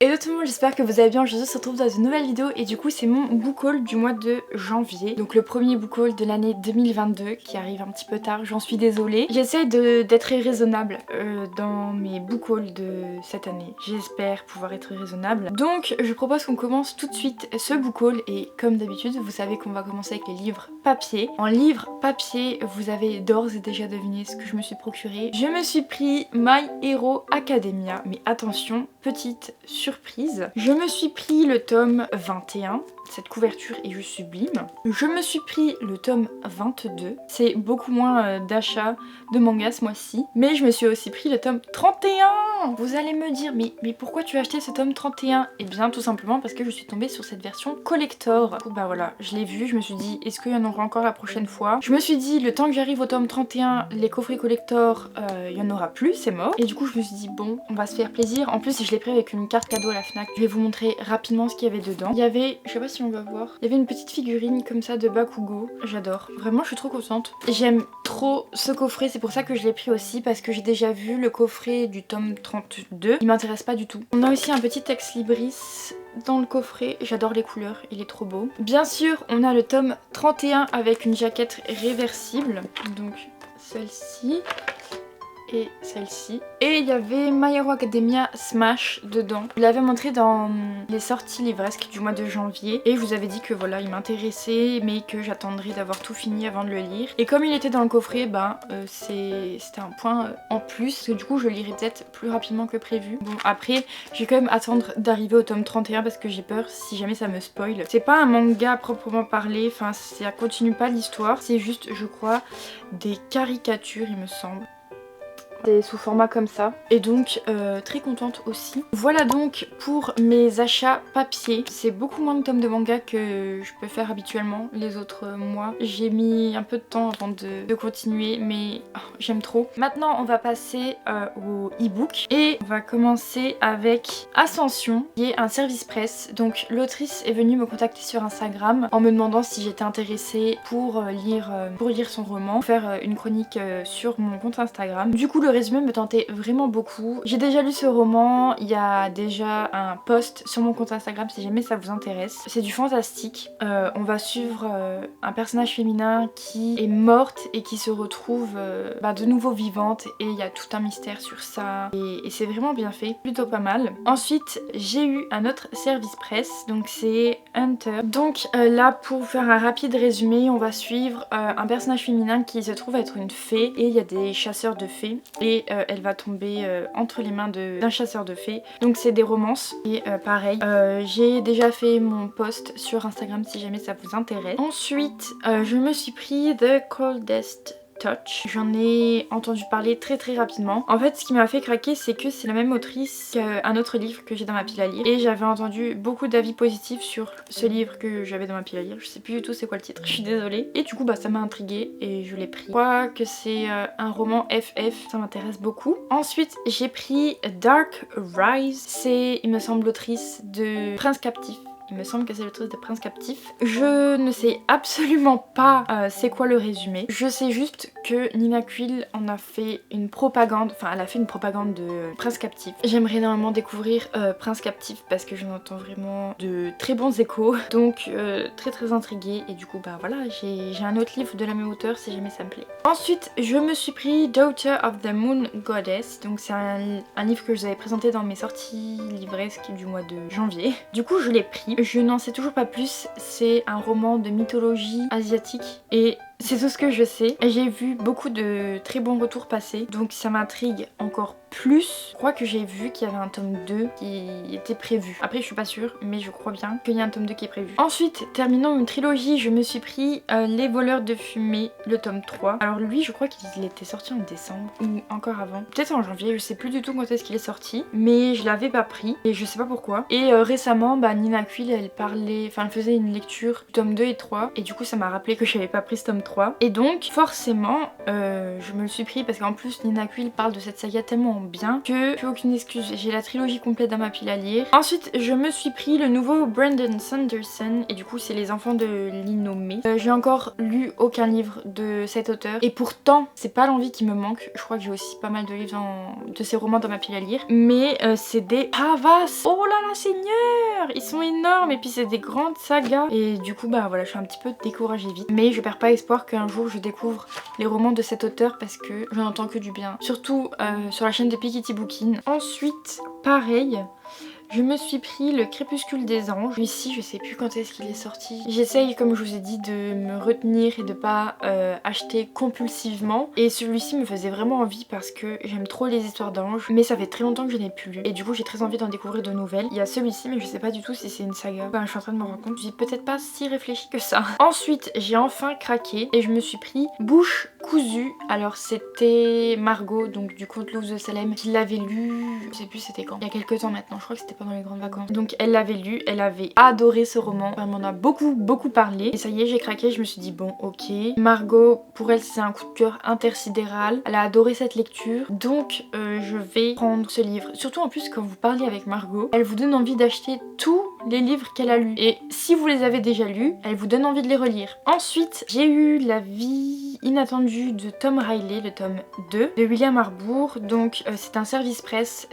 Hello tout le monde, j'espère que vous allez bien. Aujourd'hui on se retrouve dans une nouvelle vidéo et du coup c'est mon book haul du mois de janvier. Donc le premier book haul de l'année 2022 qui arrive un petit peu tard, j'en suis désolée. J'essaie d'être raisonnable dans mes book hauls de cette année. J'espère pouvoir être raisonnable. Donc je propose qu'on commence tout de suite ce book haul et comme d'habitude vous savez qu'on va commencer avec les livres papier. En livre papier vous avez d'ores et déjà deviné ce que je me suis procuré. Je me suis pris My Hero Academia, mais attention, petite surprise, je me suis pris le tome 21, cette couverture est juste sublime. Je me suis pris le tome 22, c'est beaucoup moins d'achats de manga ce mois-ci, mais je me suis aussi pris le tome 31. Vous allez me dire, mais pourquoi tu as acheté ce tome 31? Eh bien tout simplement parce que je suis tombée sur cette version collector. Du coup, bah voilà, je l'ai vu, je me suis dit, est-ce qu'il y en aura encore la prochaine fois? Je me suis dit, le temps que j'arrive au tome 31, les coffrets collector, il y en aura plus, c'est mort. Et du coup je me suis dit, bon, on va se faire plaisir. En plus je l'ai pris avec une carte cadeau à la Fnac. Je vais vous montrer rapidement ce qu'il y avait dedans. Il y avait, je sais pas si on va voir, il y avait une petite figurine comme ça de Bakugo. J'adore, vraiment je suis trop contente. J'aime trop ce coffret, c'est pour ça que je l'ai pris aussi, parce que j'ai déjà vu le coffret du tome 32. Il m'intéresse pas du tout. On a aussi un petit ex libris dans le coffret, j'adore les couleurs, il est trop beau. Bien sûr, on a le tome 31 avec une jaquette réversible, donc celle-ci et celle-ci. Et il y avait My Hero Academia Smash dedans. Je l'avais montré dans les sorties livresques du mois de janvier et je vous avais dit que voilà, il m'intéressait mais que j'attendrais d'avoir tout fini avant de le lire. Et comme il était dans le coffret, c'était un point en plus, parce que du coup je le lirai peut-être plus rapidement que prévu. Bon après, je vais quand même attendre d'arriver au tome 31 parce que j'ai peur si jamais ça me spoil. C'est pas un manga à proprement parler, enfin ça continue pas l'histoire, c'est juste je crois des caricatures il me semble. C'est sous format comme ça et donc très contente aussi. Voilà donc pour mes achats papier. C'est beaucoup moins de tomes de manga que je peux faire habituellement les autres mois. J'ai mis un peu de temps avant de continuer mais j'aime trop. Maintenant on va passer au e-book et on va commencer avec Ascension qui est un service presse. Donc l'autrice est venue me contacter sur Instagram en me demandant si j'étais intéressée pour lire son roman, faire une chronique sur mon compte Instagram. Du coup le résumé me tentait vraiment beaucoup. J'ai déjà lu ce roman, il y a déjà un post sur mon compte Instagram si jamais ça vous intéresse. C'est du fantastique. On va suivre un personnage féminin qui est morte et qui se retrouve de nouveau vivante et il y a tout un mystère sur ça et c'est vraiment bien fait, plutôt pas mal. Ensuite j'ai eu un autre service presse, donc c'est Hunter. Donc là pour faire un rapide résumé, on va suivre un personnage féminin qui se trouve être une fée et il y a des chasseurs de fées et elle va tomber entre les mains d'un chasseur de fées. Donc c'est des romances et pareil, j'ai déjà fait mon post sur Instagram si jamais ça vous intéresse. Ensuite je me suis pris The Coldest Touch. J'en ai entendu parler très rapidement. En fait ce qui m'a fait craquer c'est que c'est la même autrice qu'un autre livre que j'ai dans ma pile à lire et j'avais entendu beaucoup d'avis positifs sur ce livre que j'avais dans ma pile à lire. Je sais plus du tout c'est quoi le titre, je suis désolée. Et du coup ça m'a intriguée et je l'ai pris. Je crois que c'est un roman FF, ça m'intéresse beaucoup. Ensuite j'ai pris Dark Rise, c'est il me semble l'autrice de Prince Captif. Il me semble que c'est l'autrice de Prince Captif. Je ne sais absolument pas c'est quoi le résumé. Je sais juste que Nina Quill en a fait une propagande, enfin elle a fait une propagande de Prince Captif. J'aimerais énormément découvrir Prince Captif parce que j'en entends vraiment de très bons échos. Donc très intriguée et du coup voilà, j'ai un autre livre de la même auteure si jamais ça me plaît. Ensuite je me suis pris Daughter of the Moon Goddess. Donc c'est un livre que je vous avais présenté dans mes sorties livresques du mois de janvier. Du coup je l'ai pris. Je n'en sais toujours pas plus, c'est un roman de mythologie asiatique et c'est tout ce que je sais. J'ai vu beaucoup de très bons retours passer, donc ça m'intrigue encore plus. Je crois que j'ai vu qu'il y avait un tome 2 qui était prévu. Après je suis pas sûre, mais je crois bien qu'il y a un tome 2 qui est prévu. Ensuite, terminant une trilogie, je me suis pris Les voleurs de fumée, le tome 3. Alors lui, je crois qu'il était sorti en décembre, ou encore avant. Peut-être en janvier, je sais plus du tout quand est-ce qu'il est sorti, mais je l'avais pas pris, et je sais pas pourquoi. Et récemment, Nina Quill, elle faisait une lecture du tome 2 et 3, et du coup ça m'a rappelé que j'avais pas pris ce tome 3. Et donc, forcément, je me le suis pris, parce qu'en plus Nina Quill parle de cette saga tellement bien que plus aucune excuse. J'ai la trilogie complète dans ma pile à lire. Ensuite je me suis pris le nouveau Brandon Sanderson et du coup c'est Les Enfants de l'Innommé. J'ai encore lu aucun livre de cet auteur et pourtant c'est pas l'envie qui me manque. Je crois que j'ai aussi pas mal de livres de ses romans dans ma pile à lire, mais c'est des havas. Oh là là Seigneur, ils sont énormes et puis c'est des grandes sagas et du coup bah voilà, je suis un petit peu découragée vite, mais je perds pas espoir qu'un jour je découvre les romans de cet auteur parce que j'en entends que du bien, surtout sur la chaîne de Piketty Bookin. Ensuite pareil, je me suis pris le Crépuscule des Anges. Ici, je sais plus quand est-ce qu'il est sorti. J'essaye, comme je vous ai dit, de me retenir et de pas acheter compulsivement. Et celui-ci me faisait vraiment envie parce que j'aime trop les histoires d'anges. Mais ça fait très longtemps que je n'ai plus lu. Et du coup, j'ai très envie d'en découvrir de nouvelles. Il y a celui-ci, mais je sais pas du tout si c'est une saga. Enfin, je suis en train de me rendre compte. J'ai peut-être pas si réfléchi que ça. Ensuite, j'ai enfin craqué et je me suis pris Bouche cousue. Alors, c'était Margot, donc du Conte Louve de Salem, qui l'avait lu. Je sais plus c'était quand. Il y a quelques temps maintenant. Je crois que c'était pendant les grandes vacances. Donc elle l'avait lu, elle avait adoré ce roman, elle m'en a beaucoup parlé et ça y est, j'ai craqué, je me suis dit bon ok. Margot, pour elle c'est un coup de cœur intersidéral, elle a adoré cette lecture, donc je vais prendre ce livre. Surtout en plus quand vous parlez avec Margot, elle vous donne envie d'acheter tous les livres qu'elle a lus et si vous les avez déjà lus, elle vous donne envie de les relire. Ensuite, j'ai eu La vie inattendue de Tom Riley, le tome 2 de William Harbour. Donc c'est un service presse,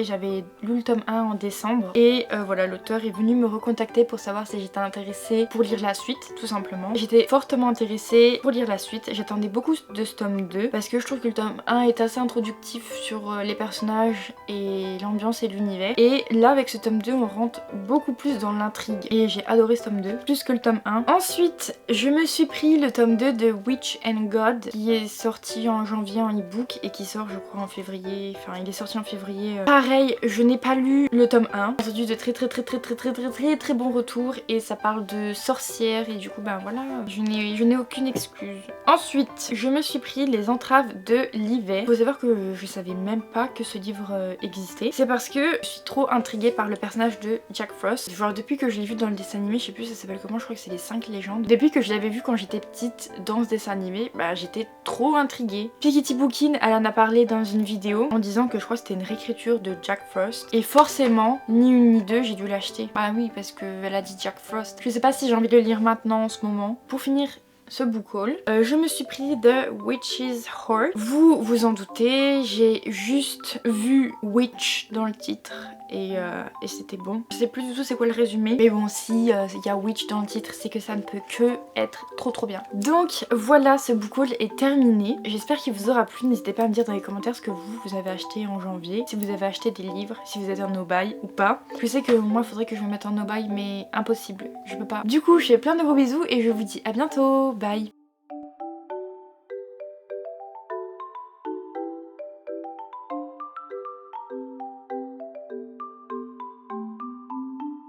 j'avais lu le tome 1 en décembre et voilà, l'auteur est venu me recontacter pour savoir si j'étais intéressée pour lire la suite, tout simplement. J'étais fortement intéressée pour lire la suite, j'attendais beaucoup de ce tome 2 parce que je trouve que le tome 1 est assez introductif sur les personnages et l'ambiance et l'univers, et là avec ce tome 2 on rentre beaucoup plus dans l'intrigue et j'ai adoré ce tome 2 plus que le tome 1. Ensuite je me suis pris le tome 2 de Witch and God qui est sorti en janvier en e-book et qui sort je crois en février, enfin il est sorti en février. Pareil, je n'ai pas lu le tome 1, j'ai entendu de très bons retours et ça parle de sorcières et du coup ben voilà, je n'ai aucune excuse. Ensuite je me suis pris Les Entraves de l'hiver. Faut savoir que je savais même pas que ce livre existait. C'est parce que je suis trop intriguée par le personnage de Jack Frost. Genre depuis que je l'ai vu dans le dessin animé, je sais plus ça s'appelle comment, je crois que c'est les 5 légendes. Depuis que je l'avais vu quand j'étais petite dans ce dessin animé, bah j'étais trop intriguée. Piketty Bookin, elle en a parlé dans une vidéo en disant que je crois que c'était une réécriture de Jack Frost et forcément ni une ni deux j'ai dû l'acheter. Bah oui parce qu'elle a dit Jack Frost. Je sais pas si j'ai envie de le lire maintenant en ce moment. Pour finir ce book haul, je me suis pris The Witch's Heart. Vous vous en doutez, j'ai juste vu Witch dans le titre et c'était bon. Je sais plus du tout c'est quoi le résumé, mais bon si il y a Witch dans le titre c'est que ça ne peut que être trop bien. Donc voilà, ce book haul est terminé. J'espère qu'il vous aura plu. N'hésitez pas à me dire dans les commentaires ce que vous avez acheté en janvier, si vous avez acheté des livres, si vous êtes en no-buy ou pas. Je sais que moi il faudrait que je me mette en no-buy mais impossible, je peux pas. Du coup je fais plein de gros bisous et je vous dis à bientôt, bye.